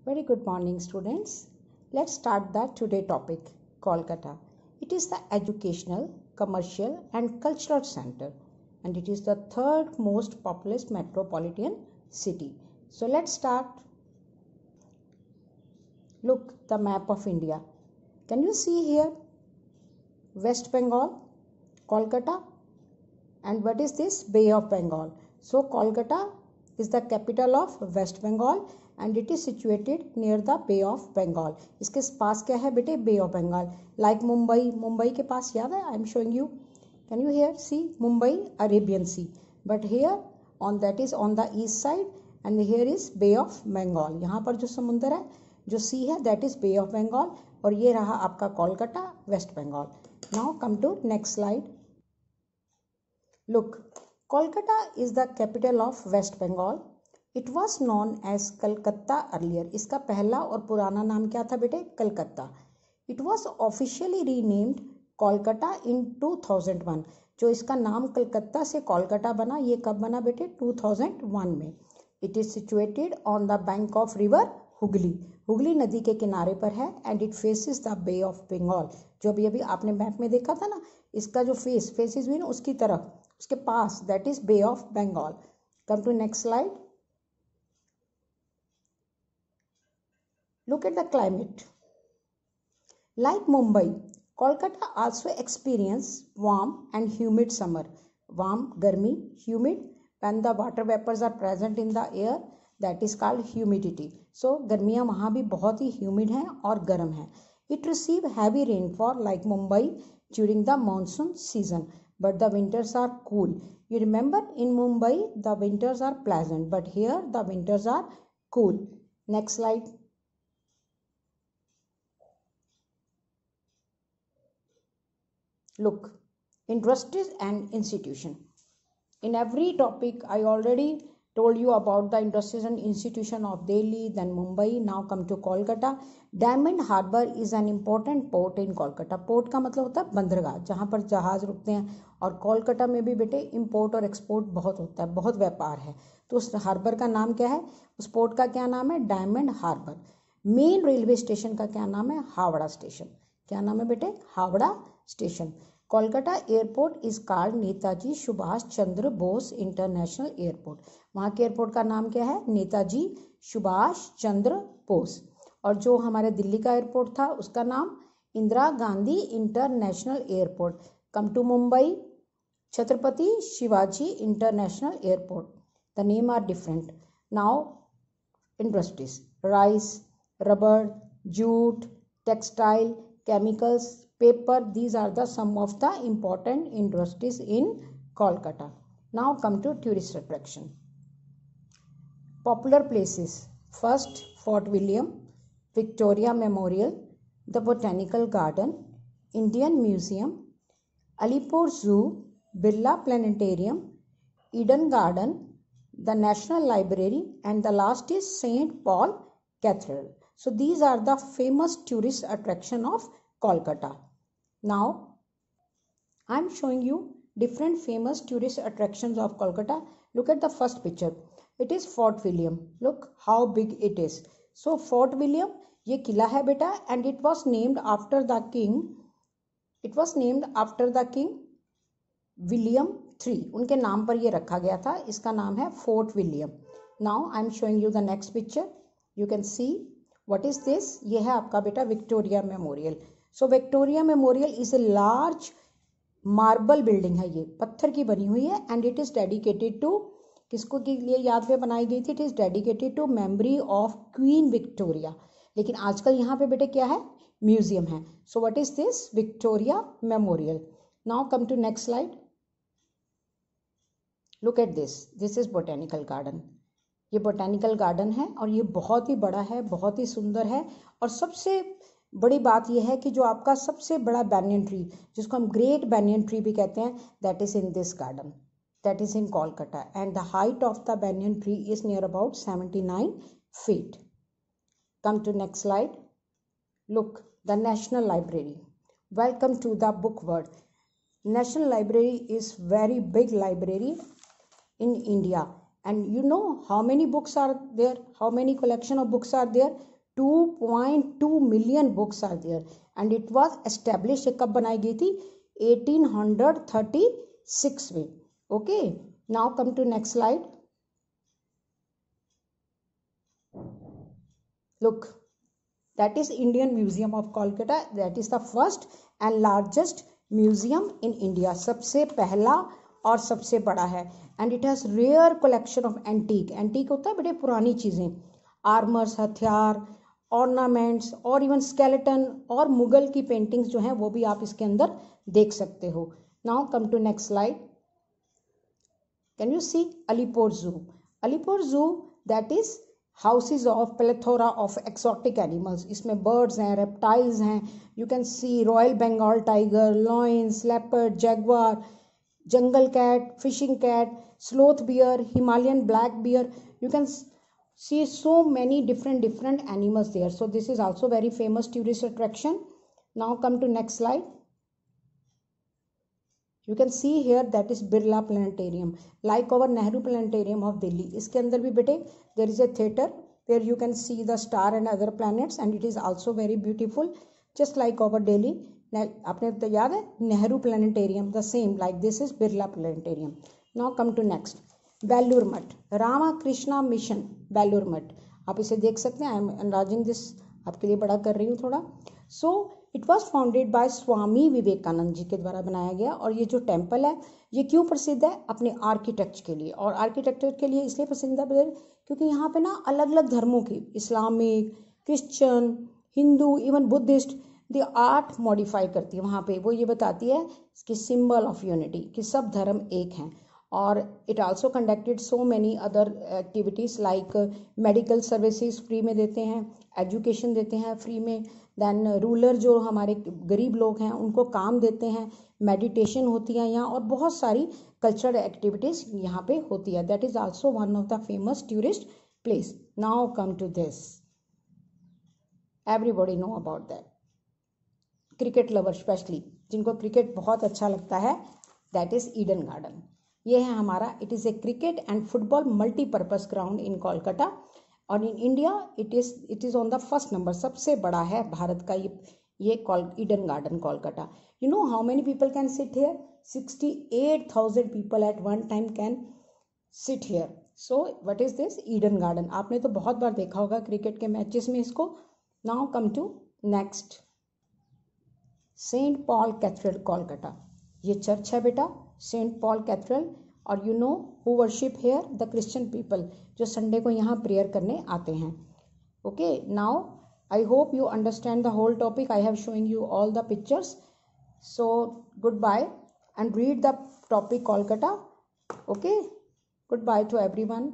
Very good morning, students. Let's start the today topic, Kolkata. It is the educational, commercial and cultural center, and it is the third most populous metropolitan city. So let's start. Look, the map of India. Can you see here? West Bengal, Kolkata, and what is this? Bay of Bengal. So Kolkata is the capital of West Bengal and it is situated near the Bay of Bengal. इसके पास क्या है बेटे? Bay of Bengal. Like Mumbai के पास याद है? I am showing you. Can you here see Mumbai, Arabian Sea? But here on that is on the east side and here is Bay of Bengal. यहाँ पर जो समुंदर है, जो sea है, that is Bay of Bengal और ये रहा आपका Kolkata, West Bengal. Now come to next slide. Look, Kolkata is the capital of West Bengal. It was known as Calcutta earlier. इसका पहला और पुराना नाम क्या था बेटे? Calcutta. It was officially renamed Kolkata in 2001. जो इसका नाम कलकत्ता से कोलकाता बना, ये कब बना बेटे? 2001 में. It is situated on the bank of river Hooghly. Hooghly नदी के किनारे पर है and it faces the Bay of Bengal. जो अभी आपने मैप में देखा था ना, इसका जो faces भी ना उसकी तरफ, उसके पास, that is Bay of Bengal. Come to next slide. Look at the climate. Like Mumbai, Kolkata also experience warm and humid summer. Warm, गर्मी, humid, when the water vapors are present in the air, that is called humidity. So गर्मियाँ वहाँ भी बहुत ही humid हैं और गर्म हैं. It receive heavy rainfall like Mumbai during the monsoon season, but the winters are cool. You remember in Mumbai the winters are pleasant, but here the winters are cool. Next slide. Look, industries and institution. In every topic I already told you about the industries and institution of Delhi, then Mumbai. Now come to Kolkata. Diamond Harbour is an important port in Kolkata. Port का मतलब होता है बंदरगाह, जहाँ पर जहाज रुकते हैं. और कोलकाता में भी बेटे इंपोर्ट और एक्सपोर्ट बहुत होता है, बहुत व्यापार है. तो उस हार्बर का नाम क्या है? उस पोर्ट का क्या नाम है? Diamond Harbour. Main railway station का क्या नाम है? हावड़ा स्टेशन. क्या नाम है बेटे? Howrah station. Kolkata airport is called Netaji Subhash Chandra Bose international airport. वहाँ के एयरपोर्ट का नाम क्या है? नेताजी सुभाष चंद्र बोस. और जो हमारे दिल्ली का एयरपोर्ट था उसका नाम Indira Gandhi international airport. Come to Mumbai, Chhatrapati Shivaji international airport. The name are different. Now industries, rice, rubber, jute, textile, chemicals, paper, these are the some of the important industries in Kolkata. Now come to tourist attraction. Popular places. First, Fort William, Victoria Memorial, the Botanical Garden, Indian Museum, Alipur Zoo, Birla Planetarium, Eden Garden, the National Library, and the last is St. Paul Cathedral. So these are the famous tourist attraction of Kolkata. Now I am showing you different famous tourist attractions of Kolkata. Look at the first picture. It is Fort William. Look how big it is. So Fort William, ये किला है बेटा, and it was named after the king. It was named after the king William III. उनके नाम पर ये रखा गया था. इसका नाम है Fort William. Now I am showing you the next picture. You can see what is this. ये है आपका बेटा Victoria Memorial. So Victoria Memorial is a large marble building है. ये पत्थर की बनी हुई है and it is dedicated to, किसको के लिए याद में बनाई गई थी? It is dedicated to memory of queen Victoria. लेकिन आजकल यहाँ पे बेटे क्या है? म्यूजियम है. So what is this? Victoria Memorial. Now come to next slide. Look at this. This is botanical garden. ये बोटेनिकल गार्डन है और ये बहुत ही बड़ा है, बहुत ही सुंदर है. और सबसे बड़ी बात यह है कि जो आपका सबसे बड़ा बैनियन ट्री, जिसको हम ग्रेट बैनियन ट्री भी कहते हैं, that is in this garden, that is in Kolkata. And the height of the banyan tree is near about 79 feet. Come to next slide. Look, the National Library. Welcome to the book world. National Library is very big library in India. And you know how many books are there? How many collection of books are there? 2.2 million books are there and it was established. कब बनाई गई थी? 1836 में. Okay, now come to next slide. Look, that is Indian Museum of Kolkata. That is the first and largest museum in India. सबसे पहला और सबसे बड़ा है. And it has rare collection of antique. Antique होता है बड़े पुरानी चीज़ें, आर्मर्स, हथियार, ऑर्नामेंट्स और इवन स्केलेटन और मुगल की पेंटिंग्स जो हैं वो भी आप इसके अंदर देख सकते हो. Now come to next slide. Can you see Alipur zoo? Alipur zoo that is houses of plethora of exotic animals. इसमें बर्ड्स हैं, रेप्टाइल्स हैं. You can see royal Bengal tiger, lions, leopard, jaguar, jungle cat, fishing cat, sloth bear, Himalayan black bear. You can see so many different animals there. So this is also very famous tourist attraction. Now come to next slide. You can see here that is Birla Planetarium, like our Nehru Planetarium of Delhi. इसके अंदर भी बेटे there is a theater where you can see the star and other planets and it is also very beautiful, just like our Delhi. आपने तो याद है Nehru planetarium, the same like this is Birla Planetarium. Now come to next. Belur Math, Ramakrishna mission Belur Math. आप इसे देख सकते हैं. I am enlarging this, आपके लिए बड़ा कर रही हूँ थोड़ा. So it was founded by Swami Vivekananda ji के द्वारा बनाया गया. और ये जो टेम्पल है ये क्यों प्रसिद्ध है? अपने आर्किटेक्चर के लिए. और आर्किटेक्चर के लिए इसलिए प्रसिद्ध है क्योंकि यहाँ पे ना अलग अलग धर्मों की, Islamic, Christian, Hindu, even Buddhist, the art modify करती है वहाँ पे. वो ये बताती है कि सिंबल ऑफ यूनिटी, कि सब धर्म एक हैं. और it also conducted so many other activities like medical services free में देते हैं, एजुकेशन देते हैं फ्री में, देन रूरल जो हमारे गरीब लोग हैं उनको काम देते हैं, मेडिटेशन होती है यहाँ, और बहुत सारी कल्चरल एक्टिविटीज़ यहाँ पे होती है. That is also one of the famous tourist place. Now come to this, everybody know about that. Cricket lover specially, जिनको क्रिकेट बहुत अच्छा लगता है, दैट इज़ ईडन गार्डन. ये है हमारा. It is a cricket and football multipurpose ground in Kolkata. और in India it is on the first number. सबसे बड़ा है भारत का ये Eden garden Kolkata. You know how many people can sit here? 68,000 people at one time can sit here. So what is this? Eden garden. आपने तो बहुत बार देखा होगा क्रिकेट के मैचेस में इसको. Now come to next. Saint Paul Cathedral Kolkata. ये church है बेटा, सेंट पॉल कैथेड्रल. और you know who worship here? The Christian people, जो संडे को यहाँ प्रेयर करने आते हैं. Okay, now I hope you understand the whole topic. I have showing you all the pictures. So good bye and read the topic Kolkata. Okay, good bye to everyone.